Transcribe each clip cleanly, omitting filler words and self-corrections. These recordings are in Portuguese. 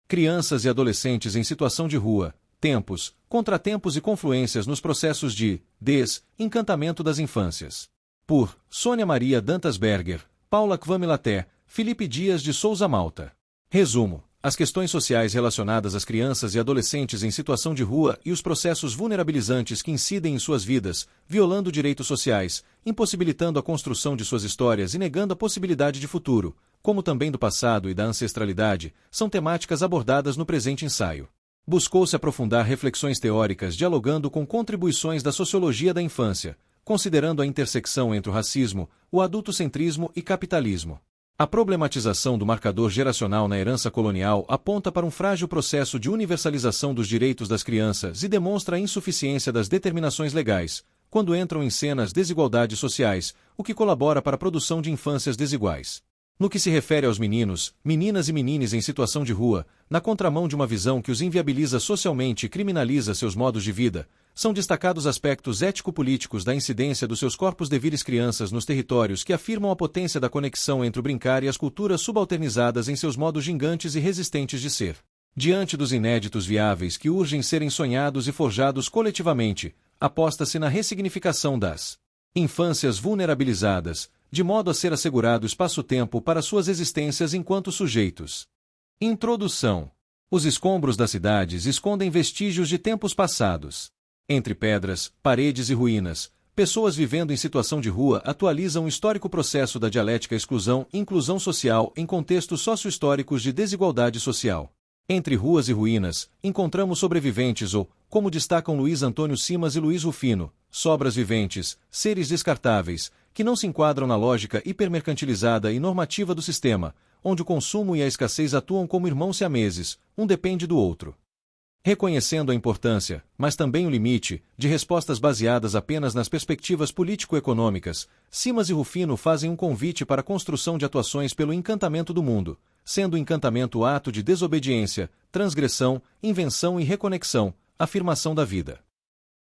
Crianças e adolescentes em situação de rua, tempos, contratempos e confluências nos processos de desencantamento das infâncias. Por Sônia Maria Dantas Berger, Paula Kvamilaté, Felipe Dias de Souza Malta. Resumo: as questões sociais relacionadas às crianças e adolescentes em situação de rua e os processos vulnerabilizantes que incidem em suas vidas, violando direitos sociais, impossibilitando a construção de suas histórias e negando a possibilidade de futuro, como também do passado e da ancestralidade, são temáticas abordadas no presente ensaio. Buscou-se aprofundar reflexões teóricas dialogando com contribuições da sociologia da infância, considerando a intersecção entre o racismo, o adultocentrismo e capitalismo. A problematização do marcador geracional na herança colonial aponta para um frágil processo de universalização dos direitos das crianças e demonstra a insuficiência das determinações legais, quando entram em cena as desigualdades sociais, o que colabora para a produção de infâncias desiguais. No que se refere aos meninos, meninas e menines em situação de rua, na contramão de uma visão que os inviabiliza socialmente e criminaliza seus modos de vida, são destacados aspectos ético-políticos da incidência dos seus corpos de vires crianças nos territórios que afirmam a potência da conexão entre o brincar e as culturas subalternizadas em seus modos gingantes e resistentes de ser. Diante dos inéditos viáveis que urgem serem sonhados e forjados coletivamente, aposta-se na ressignificação das infâncias vulnerabilizadas, de modo a ser assegurado espaço-tempo para suas existências enquanto sujeitos. Introdução. Os escombros das cidades escondem vestígios de tempos passados. Entre pedras, paredes e ruínas, pessoas vivendo em situação de rua atualizam o histórico processo da dialética exclusão e inclusão social em contextos sócio-históricos de desigualdade social. Entre ruas e ruínas, encontramos sobreviventes ou, como destacam Luiz Antônio Simas e Luiz Rufino, sobras viventes, seres descartáveis, que não se enquadram na lógica hipermercantilizada e normativa do sistema, onde o consumo e a escassez atuam como irmãos siameses, um depende do outro. Reconhecendo a importância, mas também o limite, de respostas baseadas apenas nas perspectivas político-econômicas, Simas e Rufino fazem um convite para a construção de atuações pelo encantamento do mundo, sendo o encantamento ato de desobediência, transgressão, invenção e reconexão, afirmação da vida.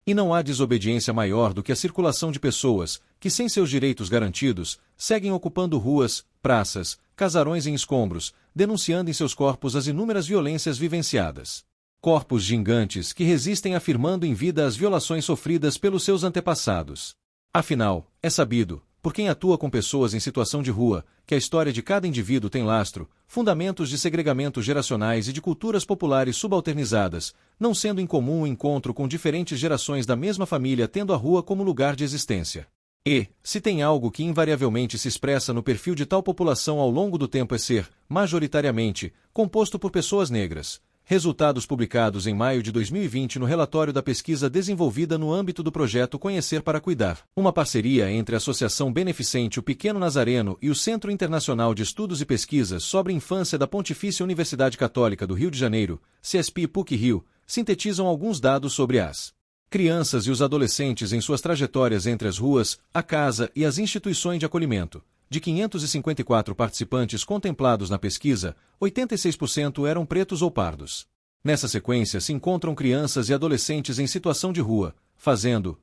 E não há desobediência maior do que a circulação de pessoas, que sem seus direitos garantidos, seguem ocupando ruas, praças, casarões em escombros, denunciando em seus corpos as inúmeras violências vivenciadas. Corpos gingantes que resistem afirmando em vida as violações sofridas pelos seus antepassados. Afinal, é sabido, por quem atua com pessoas em situação de rua, que a história de cada indivíduo tem lastro, fundamentos de segregamento geracionais e de culturas populares subalternizadas, não sendo incomum o encontro com diferentes gerações da mesma família tendo a rua como lugar de existência. E, se tem algo que invariavelmente se expressa no perfil de tal população ao longo do tempo é ser, majoritariamente, composto por pessoas negras. Resultados publicados em maio de 2020 no relatório da pesquisa desenvolvida no âmbito do projeto Conhecer para Cuidar, uma parceria entre a Associação Beneficente O Pequeno Nazareno e o Centro Internacional de Estudos e Pesquisas sobre Infância da Pontifícia Universidade Católica do Rio de Janeiro, CESP PUC-Rio, sintetizam alguns dados sobre as crianças e os adolescentes em suas trajetórias entre as ruas, a casa e as instituições de acolhimento. De 554 participantes contemplados na pesquisa, 86% eram pretos ou pardos. Nessa sequência se encontram crianças e adolescentes em situação de rua, fazendo,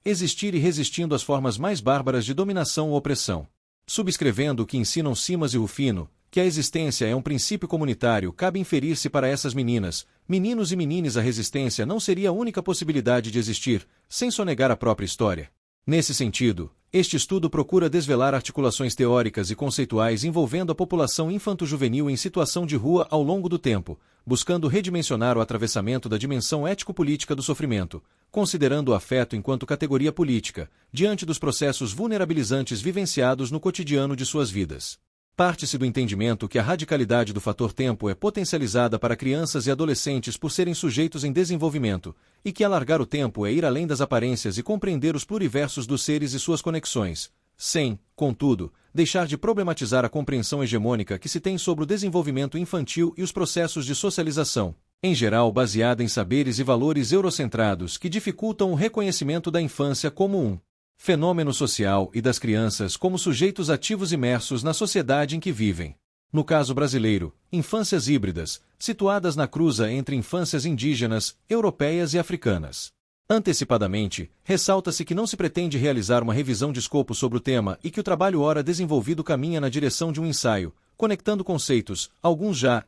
existir e resistindo às formas mais bárbaras de dominação ou opressão. Subscrevendo o que ensinam Simas e Rufino, que a existência é um princípio comunitário, cabe inferir-se para essas meninas, meninos e menines a resistência não seria a única possibilidade de existir, sem sonegar a própria história. Nesse sentido, este estudo procura desvelar articulações teóricas e conceituais envolvendo a população infanto-juvenil em situação de rua ao longo do tempo, buscando redimensionar o atravessamento da dimensão ético-política do sofrimento, considerando o afeto enquanto categoria política, diante dos processos vulnerabilizantes vivenciados no cotidiano de suas vidas. Parte-se do entendimento que a radicalidade do fator tempo é potencializada para crianças e adolescentes por serem sujeitos em desenvolvimento, e que alargar o tempo é ir além das aparências e compreender os pluriversos dos seres e suas conexões, sem, contudo, deixar de problematizar a compreensão hegemônica que se tem sobre o desenvolvimento infantil e os processos de socialização, em geral baseada em saberes e valores eurocentrados que dificultam o reconhecimento da infância como um fenômeno social e das crianças como sujeitos ativos imersos na sociedade em que vivem. No caso brasileiro, infâncias híbridas, situadas na cruza entre infâncias indígenas, europeias e africanas. Antecipadamente, ressalta-se que não se pretende realizar uma revisão de escopo sobre o tema e que o trabalho ora desenvolvido caminha na direção de um ensaio, conectando conceitos, alguns já,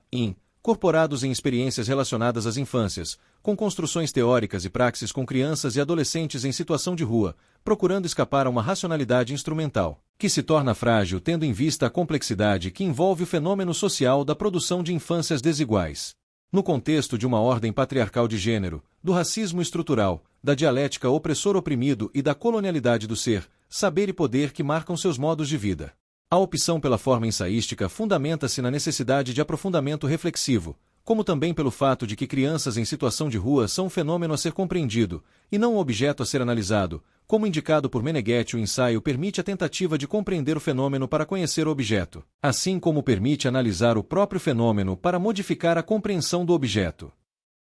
corporados em experiências relacionadas às infâncias, com construções teóricas e praxis com crianças e adolescentes em situação de rua, procurando escapar a uma racionalidade instrumental, que se torna frágil tendo em vista a complexidade que envolve o fenômeno social da produção de infâncias desiguais. No contexto de uma ordem patriarcal de gênero, do racismo estrutural, da dialética opressor-oprimido e da colonialidade do ser, saber e poder que marcam seus modos de vida. A opção pela forma ensaística fundamenta-se na necessidade de aprofundamento reflexivo, como também pelo fato de que crianças em situação de rua são um fenômeno a ser compreendido, e não um objeto a ser analisado. Como indicado por Meneghetti, o ensaio permite a tentativa de compreender o fenômeno para conhecer o objeto, assim como permite analisar o próprio fenômeno para modificar a compreensão do objeto.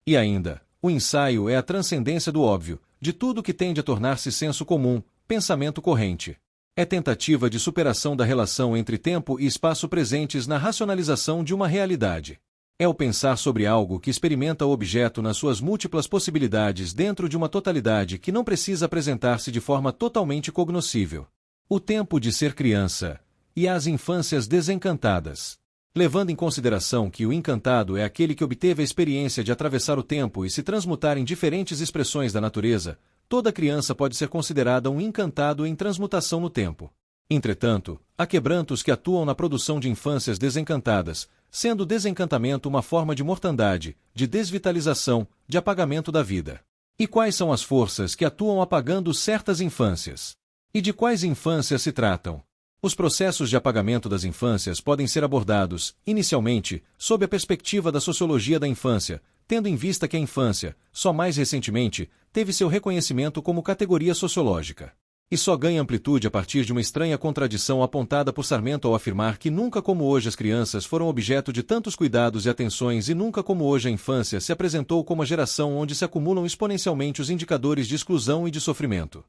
E ainda, o ensaio é a transcendência do óbvio, de tudo que tende a tornar-se senso comum, pensamento corrente. É tentativa de superação da relação entre tempo e espaço presentes na racionalização de uma realidade. É o pensar sobre algo que experimenta o objeto nas suas múltiplas possibilidades dentro de uma totalidade que não precisa apresentar-se de forma totalmente cognoscível. O tempo de ser criança e as infâncias desencantadas. Levando em consideração que o encantado é aquele que obteve a experiência de atravessar o tempo e se transmutar em diferentes expressões da natureza, toda criança pode ser considerada um encantado em transmutação no tempo. Entretanto, há quebrantos que atuam na produção de infâncias desencantadas, sendo o desencantamento uma forma de mortandade, de desvitalização, de apagamento da vida. E quais são as forças que atuam apagando certas infâncias? E de quais infâncias se tratam? Os processos de apagamento das infâncias podem ser abordados, inicialmente, sob a perspectiva da sociologia da infância, tendo em vista que a infância, só mais recentemente, teve seu reconhecimento como categoria sociológica. E só ganha amplitude a partir de uma estranha contradição apontada por Sarmento ao afirmar que nunca como hoje as crianças foram objeto de tantos cuidados e atenções e nunca como hoje a infância se apresentou como a geração onde se acumulam exponencialmente os indicadores de exclusão e de sofrimento.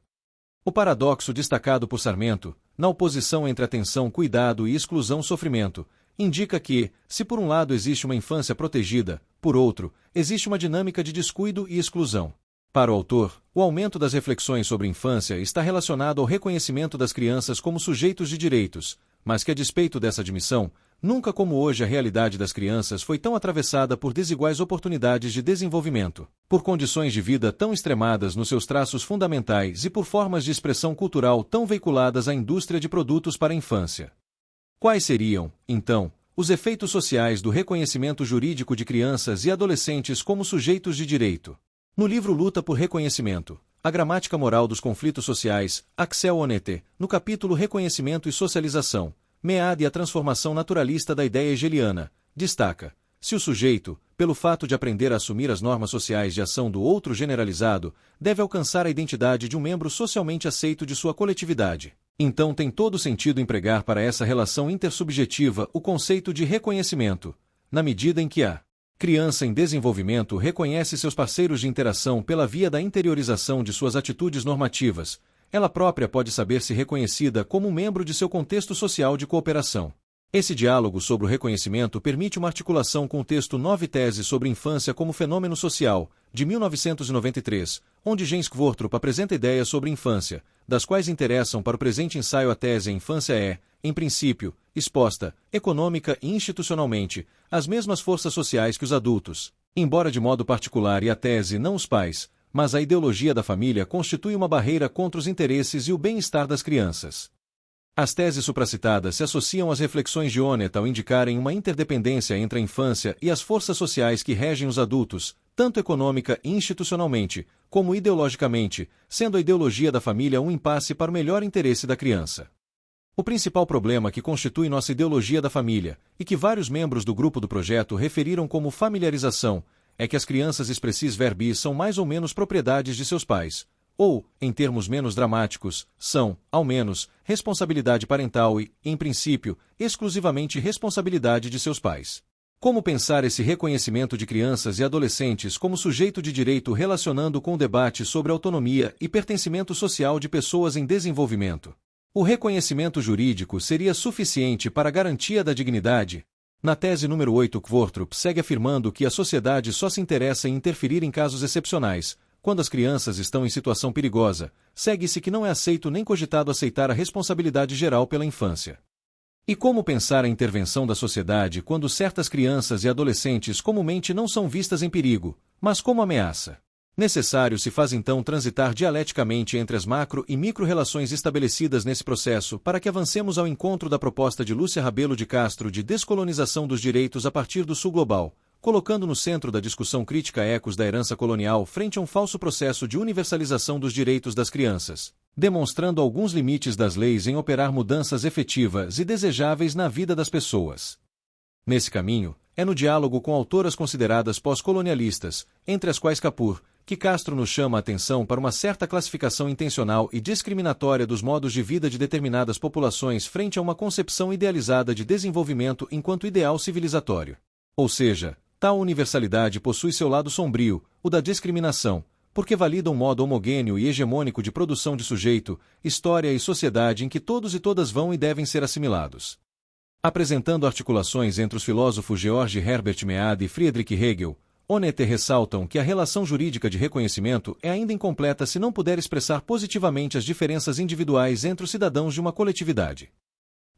O paradoxo destacado por Sarmento, na oposição entre atenção, cuidado e exclusão-sofrimento, indica que, se por um lado existe uma infância protegida, por outro, existe uma dinâmica de descuido e exclusão. Para o autor, o aumento das reflexões sobre infância está relacionado ao reconhecimento das crianças como sujeitos de direitos, mas que a despeito dessa admissão, nunca como hoje a realidade das crianças foi tão atravessada por desiguais oportunidades de desenvolvimento, por condições de vida tão extremadas nos seus traços fundamentais e por formas de expressão cultural tão veiculadas à indústria de produtos para a infância. Quais seriam, então, os efeitos sociais do reconhecimento jurídico de crianças e adolescentes como sujeitos de direito? No livro Luta por Reconhecimento, A Gramática Moral dos Conflitos Sociais, Axel Honneth, no capítulo Reconhecimento e Socialização, Mead e a Transformação Naturalista da Ideia Hegeliana, destaca: se o sujeito, pelo fato de aprender a assumir as normas sociais de ação do outro generalizado, deve alcançar a identidade de um membro socialmente aceito de sua coletividade, então tem todo sentido empregar para essa relação intersubjetiva o conceito de reconhecimento, na medida em que a criança em desenvolvimento reconhece seus parceiros de interação pela via da interiorização de suas atitudes normativas, ela própria pode saber-se reconhecida como um membro de seu contexto social de cooperação. Esse diálogo sobre o reconhecimento permite uma articulação com o texto 9 Tese sobre Infância como Fenômeno Social, de 1993, onde Jens Kvortrup apresenta ideias sobre infância, das quais interessam para o presente ensaio a tese A infância é, em princípio, exposta, econômica e institucionalmente, às mesmas forças sociais que os adultos, embora de modo particular e a tese não os pais, mas a ideologia da família constitui uma barreira contra os interesses e o bem-estar das crianças. As teses supracitadas se associam às reflexões de Honneth ao indicarem uma interdependência entre a infância e as forças sociais que regem os adultos, tanto econômica e institucionalmente, como ideologicamente, sendo a ideologia da família um impasse para o melhor interesse da criança. O principal problema que constitui nossa ideologia da família, e que vários membros do grupo do projeto referiram como familiarização, é que as crianças expressis verbis são mais ou menos propriedades de seus pais, ou, em termos menos dramáticos, são, ao menos, responsabilidade parental e, em princípio, exclusivamente responsabilidade de seus pais. Como pensar esse reconhecimento de crianças e adolescentes como sujeito de direito relacionando com o debate sobre autonomia e pertencimento social de pessoas em desenvolvimento? O reconhecimento jurídico seria suficiente para a garantia da dignidade? Na tese número 8, Kvortrup segue afirmando que a sociedade só se interessa em interferir em casos excepcionais, quando as crianças estão em situação perigosa, segue-se que não é aceito nem cogitado aceitar a responsabilidade geral pela infância. E como pensar a intervenção da sociedade quando certas crianças e adolescentes comumente não são vistas em perigo, mas como ameaça? Necessário se faz então transitar dialeticamente entre as macro e micro-relações estabelecidas nesse processo para que avancemos ao encontro da proposta de Lúcia Rabelo de Castro de descolonização dos direitos a partir do sul global, colocando no centro da discussão crítica ecos da herança colonial frente a um falso processo de universalização dos direitos das crianças, demonstrando alguns limites das leis em operar mudanças efetivas e desejáveis na vida das pessoas. Nesse caminho, é no diálogo com autoras consideradas pós-colonialistas, entre as quais Kapur, que Castro nos chama a atenção para uma certa classificação intencional e discriminatória dos modos de vida de determinadas populações frente a uma concepção idealizada de desenvolvimento enquanto ideal civilizatório. Ou seja, tal universalidade possui seu lado sombrio, o da discriminação, porque valida um modo homogêneo e hegemônico de produção de sujeito, história e sociedade em que todos e todas vão e devem ser assimilados. Apresentando articulações entre os filósofos George Herbert Mead e Friedrich Hegel, Honneth ressaltam que a relação jurídica de reconhecimento é ainda incompleta se não puder expressar positivamente as diferenças individuais entre os cidadãos de uma coletividade.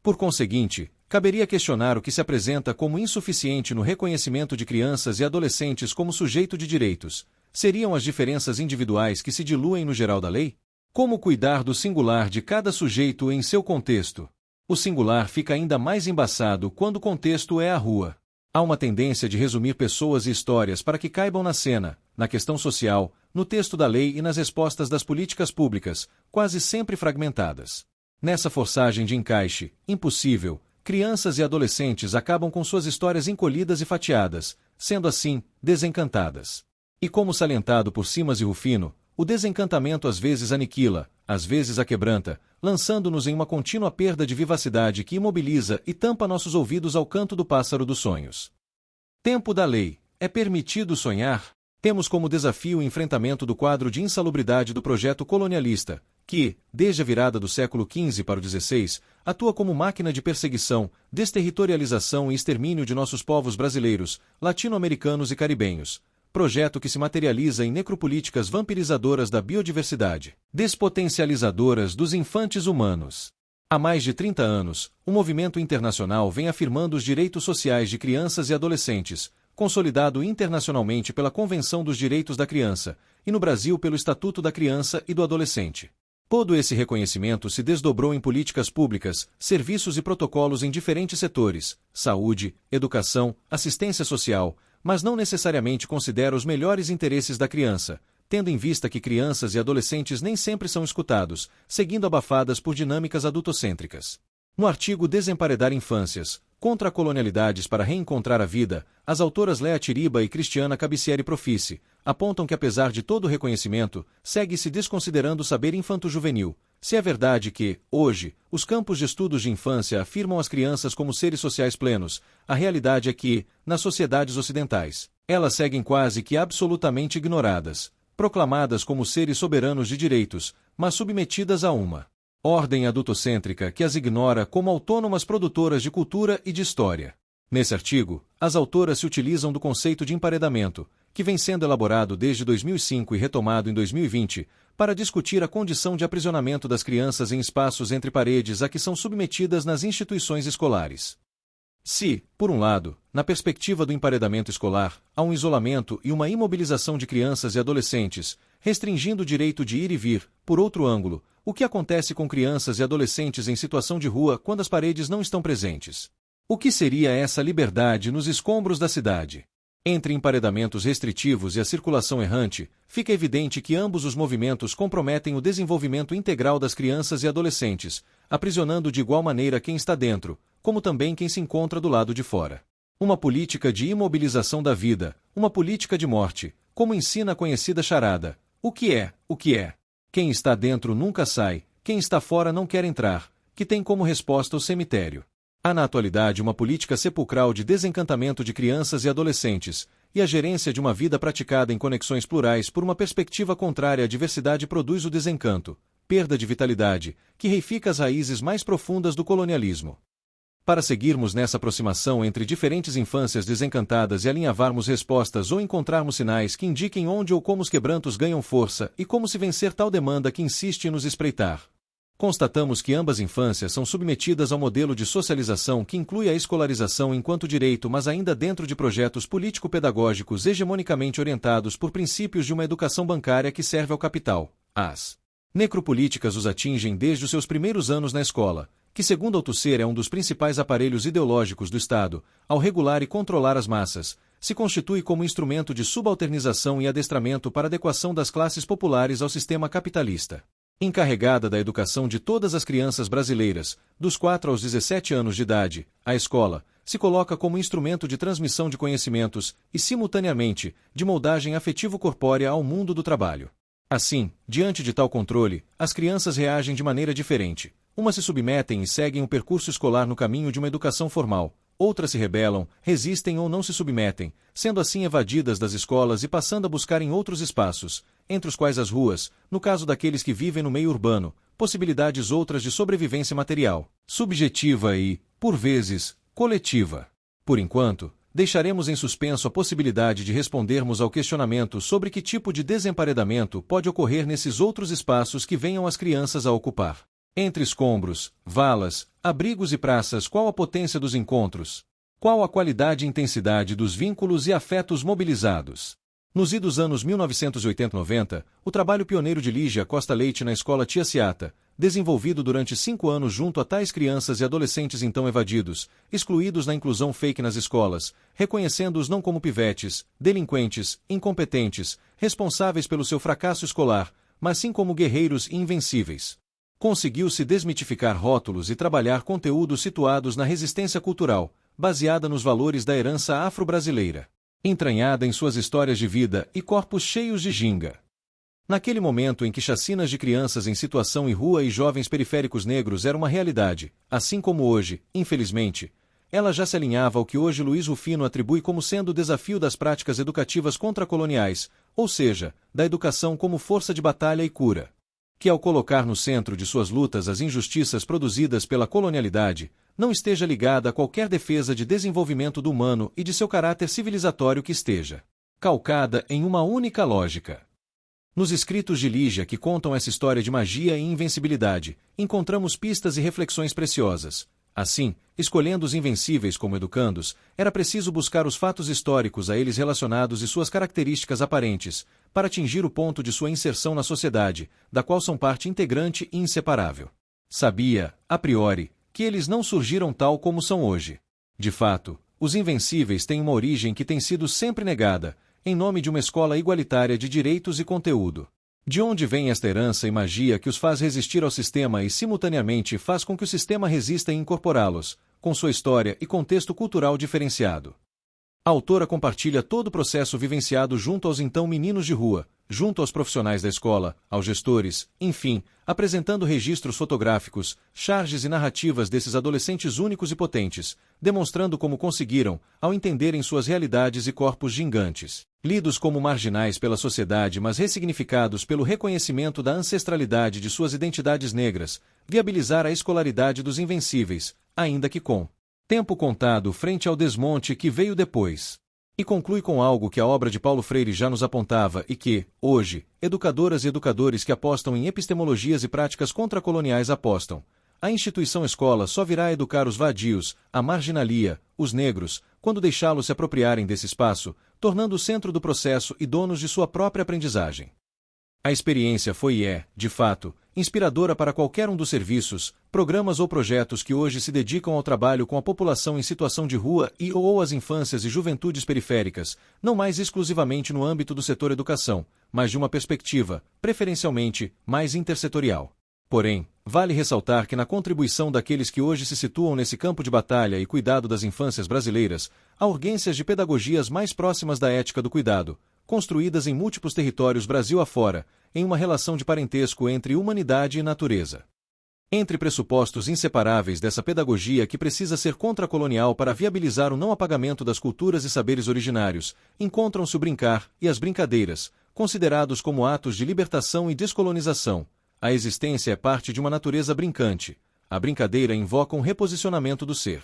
Por conseguinte, caberia questionar o que se apresenta como insuficiente no reconhecimento de crianças e adolescentes como sujeito de direitos. Seriam as diferenças individuais que se diluem no geral da lei? Como cuidar do singular de cada sujeito em seu contexto? O singular fica ainda mais embaçado quando o contexto é a rua. Há uma tendência de resumir pessoas e histórias para que caibam na cena, na questão social, no texto da lei e nas respostas das políticas públicas, quase sempre fragmentadas. Nessa forçagem de encaixe, impossível, crianças e adolescentes acabam com suas histórias encolhidas e fatiadas, sendo assim, desencantadas. E como salientado por Simas e Rufino, o desencantamento às vezes aniquila, às vezes aquebranta, lançando-nos em uma contínua perda de vivacidade que imobiliza e tampa nossos ouvidos ao canto do pássaro dos sonhos. Tempo da lei. É permitido sonhar? Temos como desafio o enfrentamento do quadro de insalubridade do projeto colonialista, que, desde a virada do século XV para o XVI, atua como máquina de perseguição, desterritorialização e extermínio de nossos povos brasileiros, latino-americanos e caribenhos. Projeto que se materializa em necropolíticas vampirizadoras da biodiversidade, despotencializadoras dos infantes humanos. Há mais de 30 anos, o movimento internacional vem afirmando os direitos sociais de crianças e adolescentes, consolidado internacionalmente pela Convenção dos Direitos da Criança, e no Brasil pelo Estatuto da Criança e do Adolescente. Todo esse reconhecimento se desdobrou em políticas públicas, serviços e protocolos em diferentes setores, saúde, educação, assistência social, mas não necessariamente considera os melhores interesses da criança, tendo em vista que crianças e adolescentes nem sempre são escutados, seguindo abafadas por dinâmicas adultocêntricas. No artigo Desemparedar Infâncias, Contra Colonialidades para Reencontrar a Vida, as autoras Léa Tiriba e Cristiana Cabicieri Profici apontam que apesar de todo o reconhecimento, segue-se desconsiderando o saber infanto-juvenil. Se é verdade que, hoje, os campos de estudos de infância afirmam as crianças como seres sociais plenos, a realidade é que, nas sociedades ocidentais, elas seguem quase que absolutamente ignoradas, proclamadas como seres soberanos de direitos, mas submetidas a uma ordem adultocêntrica que as ignora como autônomas produtoras de cultura e de história. Nesse artigo, as autoras se utilizam do conceito de emparedamento, que vem sendo elaborado desde 2005 e retomado em 2020, para discutir a condição de aprisionamento das crianças em espaços entre paredes a que são submetidas nas instituições escolares. Se, por um lado, na perspectiva do emparedamento escolar, há um isolamento e uma imobilização de crianças e adolescentes, restringindo o direito de ir e vir, por outro ângulo, o que acontece com crianças e adolescentes em situação de rua quando as paredes não estão presentes? O que seria essa liberdade nos escombros da cidade? Entre emparedamentos restritivos e a circulação errante, fica evidente que ambos os movimentos comprometem o desenvolvimento integral das crianças e adolescentes, aprisionando de igual maneira quem está dentro, como também quem se encontra do lado de fora. Uma política de imobilização da vida, uma política de morte, como ensina a conhecida charada. O que é? O que é? Quem está dentro nunca sai, quem está fora não quer entrar, que tem como resposta o cemitério. Há na atualidade uma política sepulcral de desencantamento de crianças e adolescentes, e a gerência de uma vida praticada em conexões plurais por uma perspectiva contrária à diversidade produz o desencanto, perda de vitalidade, que reifica as raízes mais profundas do colonialismo. Para seguirmos nessa aproximação entre diferentes infâncias desencantadas e alinhavarmos respostas ou encontrarmos sinais que indiquem onde ou como os quebrantos ganham força e como se vencer tal demanda que insiste em nos espreitar. constatamos que ambas infâncias são submetidas ao modelo de socialização que inclui a escolarização enquanto direito, mas ainda dentro de projetos político-pedagógicos hegemonicamente orientados por princípios de uma educação bancária que serve ao capital. As necropolíticas os atingem desde os seus primeiros anos na escola, que segundo Althusser é um dos principais aparelhos ideológicos do Estado, ao regular e controlar as massas, se constitui como instrumento de subalternização e adestramento para adequação das classes populares ao sistema capitalista. Encarregada da educação de todas as crianças brasileiras, dos 4 aos 17 anos de idade, a escola se coloca como instrumento de transmissão de conhecimentos e, simultaneamente, de moldagem afetivo-corpórea ao mundo do trabalho. Assim, diante de tal controle, as crianças reagem de maneira diferente. Umas se submetem e seguem o percurso escolar no caminho de uma educação formal, outras se rebelam, resistem ou não se submetem, sendo assim evadidas das escolas e passando a buscar em outros espaços, entre os quais as ruas, no caso daqueles que vivem no meio urbano, possibilidades outras de sobrevivência material, subjetiva e, por vezes, coletiva. Por enquanto, deixaremos em suspenso a possibilidade de respondermos ao questionamento sobre que tipo de desemparedamento pode ocorrer nesses outros espaços que venham as crianças a ocupar. Entre escombros, valas, abrigos e praças, qual a potência dos encontros? Qual a qualidade e intensidade dos vínculos e afetos mobilizados? Nos idos anos 1980-90, o trabalho pioneiro de Lígia Costa Leite na escola Tia Seata, desenvolvido durante 5 anos junto a tais crianças e adolescentes então evadidos, excluídos na inclusão fake nas escolas, reconhecendo-os não como pivetes, delinquentes, incompetentes, responsáveis pelo seu fracasso escolar, mas sim como guerreiros e invencíveis. Conseguiu-se desmitificar rótulos e trabalhar conteúdos situados na resistência cultural, baseada nos valores da herança afro-brasileira, entranhada em suas histórias de vida e corpos cheios de ginga. Naquele momento em que chacinas de crianças em situação em rua e jovens periféricos negros eram uma realidade, assim como hoje, infelizmente, ela já se alinhava ao que hoje Luiz Rufino atribui como sendo o desafio das práticas educativas contracoloniais, ou seja, da educação como força de batalha e cura, que ao colocar no centro de suas lutas as injustiças produzidas pela colonialidade, não esteja ligada a qualquer defesa de desenvolvimento do humano e de seu caráter civilizatório que esteja calcada em uma única lógica. Nos escritos de Lígia que contam essa história de magia e invencibilidade, encontramos pistas e reflexões preciosas. Assim, escolhendo os invencíveis como educandos, era preciso buscar os fatos históricos a eles relacionados e suas características aparentes, para atingir o ponto de sua inserção na sociedade, da qual são parte integrante e inseparável. Sabia, a priori, que eles não surgiram tal como são hoje. De fato, os invencíveis têm uma origem que tem sido sempre negada, em nome de uma escola igualitária de direitos e conteúdo. De onde vem esta herança e magia que os faz resistir ao sistema e, simultaneamente, faz com que o sistema resista em incorporá-los, com sua história e contexto cultural diferenciado? A autora compartilha todo o processo vivenciado junto aos então meninos de rua, junto aos profissionais da escola, aos gestores, enfim, apresentando registros fotográficos, charges e narrativas desses adolescentes únicos e potentes, demonstrando como conseguiram, ao entenderem suas realidades e corpos gigantes, lidos como marginais pela sociedade mas ressignificados pelo reconhecimento da ancestralidade de suas identidades negras, viabilizar a escolaridade dos invencíveis, ainda que com tempo contado frente ao desmonte que veio depois. E conclui com algo que a obra de Paulo Freire já nos apontava e que, hoje, educadoras e educadores que apostam em epistemologias e práticas contracoloniais apostam. A instituição escola só virá educar os vadios, a marginalia, os negros, quando deixá-los se apropriarem desse espaço, tornando o centro do processo e donos de sua própria aprendizagem. A experiência foi e é, de fato, inspiradora para qualquer um dos serviços, programas ou projetos que hoje se dedicam ao trabalho com a população em situação de rua e ou as infâncias e juventudes periféricas, não mais exclusivamente no âmbito do setor educação, mas de uma perspectiva, preferencialmente, mais intersetorial. Porém, vale ressaltar que na contribuição daqueles que hoje se situam nesse campo de batalha e cuidado das infâncias brasileiras, há urgências de pedagogias mais próximas da ética do cuidado, construídas em múltiplos territórios Brasil afora, em uma relação de parentesco entre humanidade e natureza. Entre pressupostos inseparáveis dessa pedagogia que precisa ser contracolonial para viabilizar o não apagamento das culturas e saberes originários, encontram-se o brincar e as brincadeiras, considerados como atos de libertação e descolonização. A existência é parte de uma natureza brincante. A brincadeira invoca um reposicionamento do ser.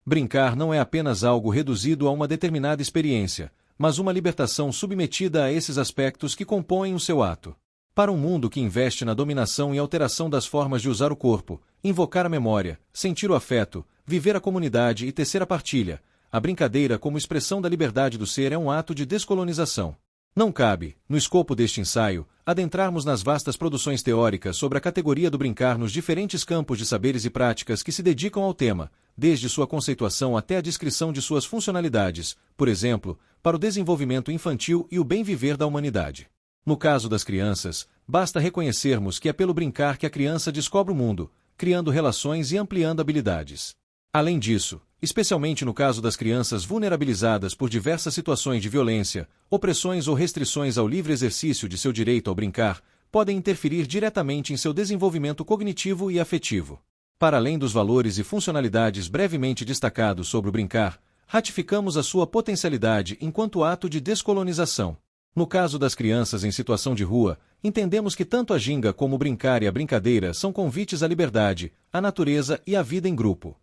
Brincar não é apenas algo reduzido a uma determinada experiência, mas uma libertação submetida a esses aspectos que compõem o seu ato. Para um mundo que investe na dominação e alteração das formas de usar o corpo, invocar a memória, sentir o afeto, viver a comunidade e tecer a partilha, a brincadeira como expressão da liberdade do ser é um ato de descolonização. Não cabe, no escopo deste ensaio, adentrarmos nas vastas produções teóricas sobre a categoria do brincar nos diferentes campos de saberes e práticas que se dedicam ao tema, desde sua conceituação até a descrição de suas funcionalidades, por exemplo, para o desenvolvimento infantil e o bem viver da humanidade. No caso das crianças, basta reconhecermos que é pelo brincar que a criança descobre o mundo, criando relações e ampliando habilidades. Além disso, especialmente no caso das crianças vulnerabilizadas por diversas situações de violência, opressões ou restrições ao livre exercício de seu direito ao brincar, podem interferir diretamente em seu desenvolvimento cognitivo e afetivo. Para além dos valores e funcionalidades brevemente destacados sobre o brincar, ratificamos a sua potencialidade enquanto ato de descolonização. No caso das crianças em situação de rua, entendemos que tanto a ginga como o brincar e a brincadeira são convites à liberdade, à natureza e à vida em grupo.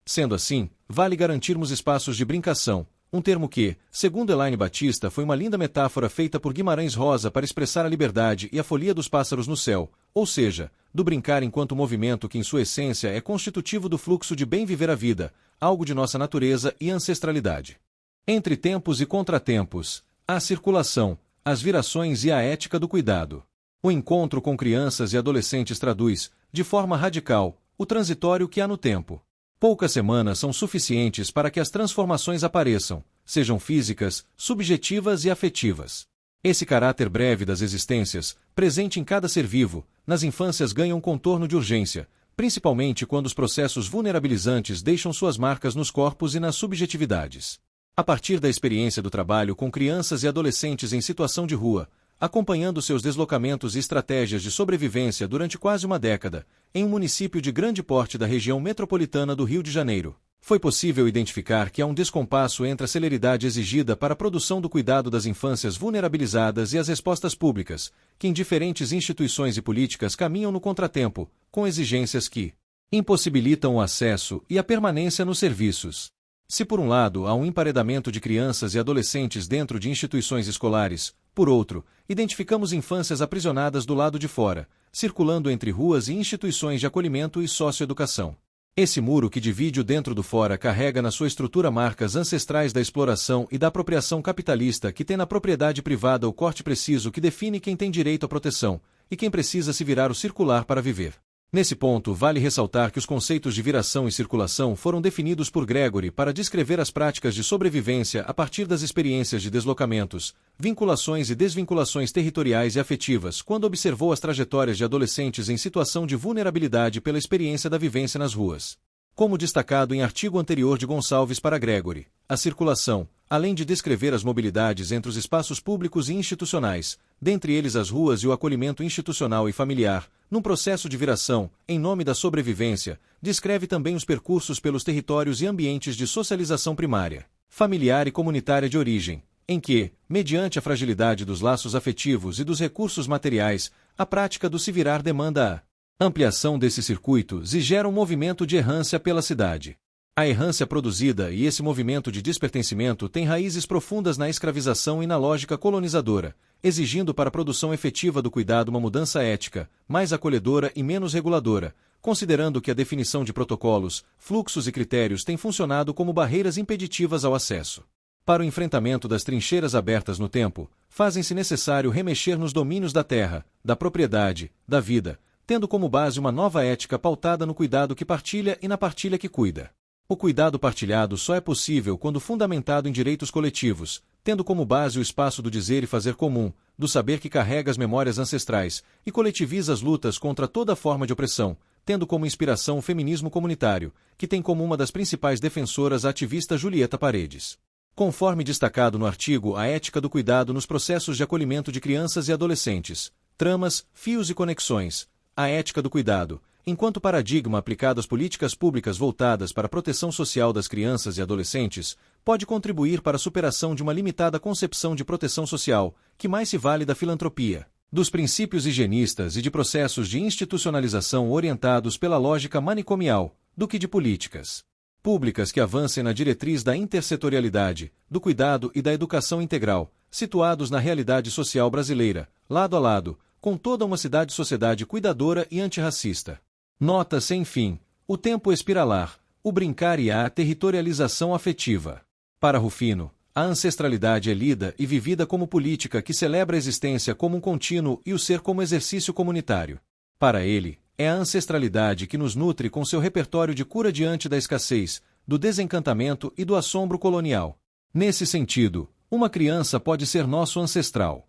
Sendo assim, vale garantirmos espaços de brincação, um termo que, segundo Elaine Batista, foi uma linda metáfora feita por Guimarães Rosa para expressar a liberdade e a folia dos pássaros no céu, ou seja, do brincar enquanto movimento que em sua essência é constitutivo do fluxo de bem viver a vida, algo de nossa natureza e ancestralidade. Entre tempos e contratempos, a circulação, as virações e a ética do cuidado. O encontro com crianças e adolescentes traduz, de forma radical, o transitório que há no tempo. Poucas semanas são suficientes para que as transformações apareçam, sejam físicas, subjetivas e afetivas. Esse caráter breve das existências, presente em cada ser vivo, nas infâncias ganha um contorno de urgência, principalmente quando os processos vulnerabilizantes deixam suas marcas nos corpos e nas subjetividades. A partir da experiência do trabalho com crianças e adolescentes em situação de rua, acompanhando seus deslocamentos e estratégias de sobrevivência durante quase uma década, em um município de grande porte da região metropolitana do Rio de Janeiro, foi possível identificar que há um descompasso entre a celeridade exigida para a produção do cuidado das infâncias vulnerabilizadas e as respostas públicas, que em diferentes instituições e políticas caminham no contratempo, com exigências que impossibilitam o acesso e a permanência nos serviços. Se por um lado há um emparedamento de crianças e adolescentes dentro de instituições escolares, por outro, identificamos infâncias aprisionadas do lado de fora, circulando entre ruas e instituições de acolhimento e socioeducação. Esse muro que divide o dentro do fora carrega na sua estrutura marcas ancestrais da exploração e da apropriação capitalista que tem na propriedade privada o corte preciso que define quem tem direito à proteção e quem precisa se virar o circular para viver. Nesse ponto, vale ressaltar que os conceitos de viração e circulação foram definidos por Gregory para descrever as práticas de sobrevivência a partir das experiências de deslocamentos, vinculações e desvinculações territoriais e afetivas quando observou as trajetórias de adolescentes em situação de vulnerabilidade pela experiência da vivência nas ruas. Como destacado em artigo anterior de Gonçalves para Gregory, a circulação, além de descrever as mobilidades entre os espaços públicos e institucionais, dentre eles as ruas e o acolhimento institucional e familiar, num processo de viração, em nome da sobrevivência, descreve também os percursos pelos territórios e ambientes de socialização primária, familiar e comunitária de origem, em que, mediante a fragilidade dos laços afetivos e dos recursos materiais, a prática do se virar demanda a ampliação desses circuitos e gera um movimento de errância pela cidade. A errância produzida e esse movimento de despertencimento têm raízes profundas na escravização e na lógica colonizadora, exigindo para a produção efetiva do cuidado uma mudança ética, mais acolhedora e menos reguladora, considerando que a definição de protocolos, fluxos e critérios tem funcionado como barreiras impeditivas ao acesso. Para o enfrentamento das trincheiras abertas no tempo, fazem-se necessário remexer nos domínios da terra, da propriedade, da vida, tendo como base uma nova ética pautada no cuidado que partilha e na partilha que cuida. O cuidado partilhado só é possível quando fundamentado em direitos coletivos, tendo como base o espaço do dizer e fazer comum, do saber que carrega as memórias ancestrais e coletiviza as lutas contra toda forma de opressão, tendo como inspiração o feminismo comunitário, que tem como uma das principais defensoras a ativista Julieta Paredes. Conforme destacado no artigo A Ética do Cuidado nos Processos de Acolhimento de Crianças e Adolescentes, Tramas, Fios e Conexões, a ética do cuidado, enquanto paradigma aplicado às políticas públicas voltadas para a proteção social das crianças e adolescentes, pode contribuir para a superação de uma limitada concepção de proteção social, que mais se vale da filantropia, dos princípios higienistas e de processos de institucionalização orientados pela lógica manicomial, do que de políticas públicas que avancem na diretriz da intersetorialidade, do cuidado e da educação integral, situados na realidade social brasileira, lado a lado, com toda uma sociedade cuidadora e antirracista. Nota-se, enfim, o tempo espiralar, o brincar e a territorialização afetiva. Para Rufino, a ancestralidade é lida e vivida como política que celebra a existência como um contínuo e o ser como exercício comunitário. Para ele, é a ancestralidade que nos nutre com seu repertório de cura diante da escassez, do desencantamento e do assombro colonial. Nesse sentido, uma criança pode ser nosso ancestral.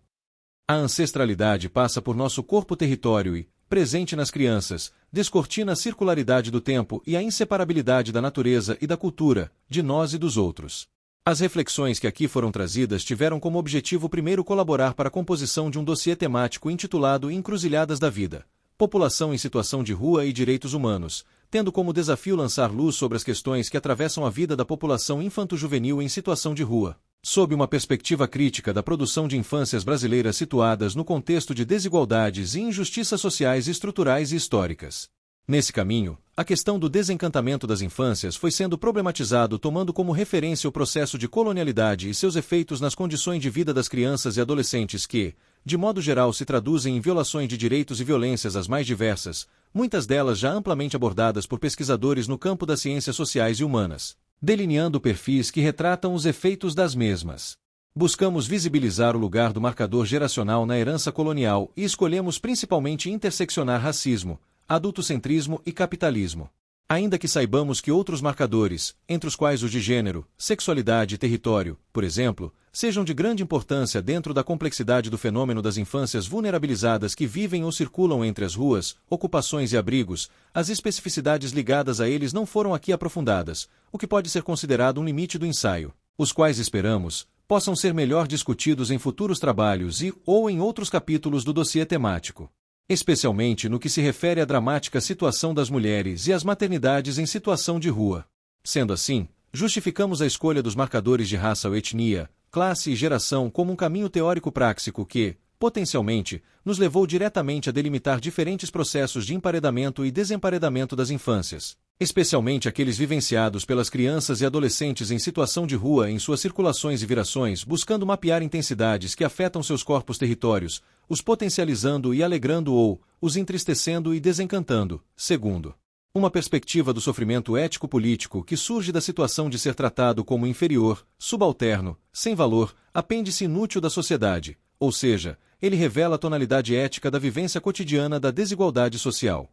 A ancestralidade passa por nosso corpo-território e, presente nas crianças, descortina a circularidade do tempo e a inseparabilidade da natureza e da cultura, de nós e dos outros. As reflexões que aqui foram trazidas tiveram como objetivo primeiro colaborar para a composição de um dossiê temático intitulado Encruzilhadas da Vida, População em Situação de Rua e Direitos Humanos, tendo como desafio lançar luz sobre as questões que atravessam a vida da população infanto-juvenil em situação de rua, sob uma perspectiva crítica da produção de infâncias brasileiras situadas no contexto de desigualdades e injustiças sociais estruturais e históricas. Nesse caminho, a questão do desencantamento das infâncias foi sendo problematizado tomando como referência o processo de colonialidade e seus efeitos nas condições de vida das crianças e adolescentes que, de modo geral, se traduzem em violações de direitos e violências as mais diversas, muitas delas já amplamente abordadas por pesquisadores no campo das ciências sociais e humanas, delineando perfis que retratam os efeitos das mesmas. Buscamos visibilizar o lugar do marcador geracional na herança colonial e escolhemos principalmente interseccionar racismo, adultocentrismo e capitalismo. Ainda que saibamos que outros marcadores, entre os quais os de gênero, sexualidade e território, por exemplo, sejam de grande importância dentro da complexidade do fenômeno das infâncias vulnerabilizadas que vivem ou circulam entre as ruas, ocupações e abrigos, as especificidades ligadas a eles não foram aqui aprofundadas, o que pode ser considerado um limite do ensaio, os quais esperamos possam ser melhor discutidos em futuros trabalhos ou em outros capítulos do dossiê temático. Especialmente no que se refere à dramática situação das mulheres e às maternidades em situação de rua. Sendo assim, justificamos a escolha dos marcadores de raça ou etnia, classe e geração como um caminho teórico-práxico que, potencialmente, nos levou diretamente a delimitar diferentes processos de emparedamento e desemparedamento das infâncias, especialmente aqueles vivenciados pelas crianças e adolescentes em situação de rua em suas circulações e virações, buscando mapear intensidades que afetam seus corpos territórios, os potencializando e alegrando ou os entristecendo e desencantando, segundo uma perspectiva do sofrimento ético-político que surge da situação de ser tratado como inferior, subalterno, sem valor, apêndice inútil da sociedade, ou seja, ele revela a tonalidade ética da vivência cotidiana da desigualdade social.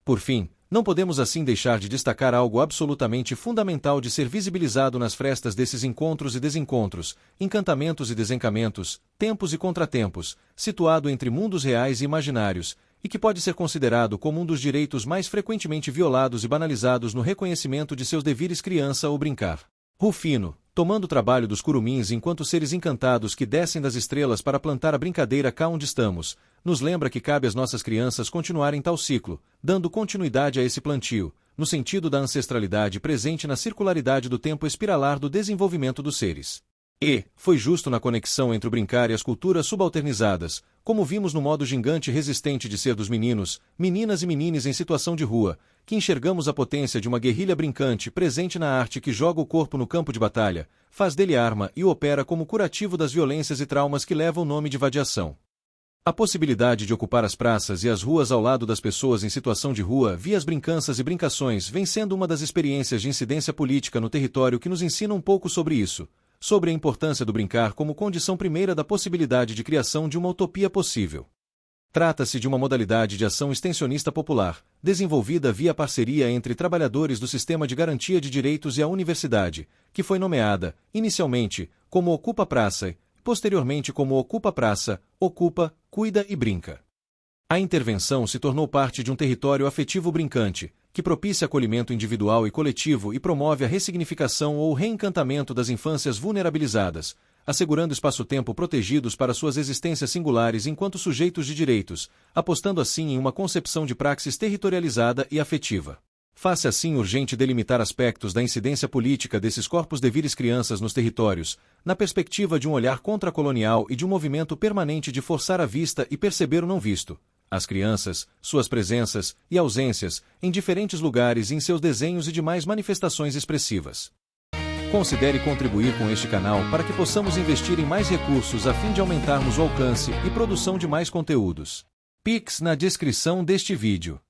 Por fim, não podemos assim deixar de destacar algo absolutamente fundamental de ser visibilizado nas frestas desses encontros e desencontros, encantamentos e desencamentos, tempos e contratempos, situado entre mundos reais e imaginários, e que pode ser considerado como um dos direitos mais frequentemente violados e banalizados no reconhecimento de seus devires criança ou brincar. Rufino, tomando o trabalho dos curumins enquanto seres encantados que descem das estrelas para plantar a brincadeira cá onde estamos, nos lembra que cabe às nossas crianças continuarem tal ciclo, dando continuidade a esse plantio, no sentido da ancestralidade presente na circularidade do tempo espiralar do desenvolvimento dos seres. E foi justo na conexão entre o brincar e as culturas subalternizadas, como vimos no modo gigante e resistente de ser dos meninos, meninas e menines em situação de rua, que enxergamos a potência de uma guerrilha brincante presente na arte que joga o corpo no campo de batalha, faz dele arma e opera como curativo das violências e traumas que levam o nome de vadiação. A possibilidade de ocupar as praças e as ruas ao lado das pessoas em situação de rua via as brincanças e brincações vem sendo uma das experiências de incidência política no território que nos ensina um pouco sobre isso, sobre a importância do brincar como condição primeira da possibilidade de criação de uma utopia possível. Trata-se de uma modalidade de ação extensionista popular, desenvolvida via parceria entre trabalhadores do Sistema de Garantia de Direitos e a universidade, que foi nomeada, inicialmente, como Ocupa Praça e, posteriormente como Ocupa Praça, Ocupa, Cuida e Brinca. A intervenção se tornou parte de um território afetivo brincante, que propicia acolhimento individual e coletivo e promove a ressignificação ou reencantamento das infâncias vulnerabilizadas, assegurando espaço-tempo protegidos para suas existências singulares enquanto sujeitos de direitos, apostando assim em uma concepção de praxis territorializada e afetiva. Faz-se assim urgente delimitar aspectos da incidência política desses corpos devires crianças nos territórios, na perspectiva de um olhar contracolonial e de um movimento permanente de forçar a vista e perceber o não visto. As crianças, suas presenças e ausências, em diferentes lugares e em seus desenhos e demais manifestações expressivas. Considere contribuir com este canal para que possamos investir em mais recursos a fim de aumentarmos o alcance e produção de mais conteúdos. Pix na descrição deste vídeo.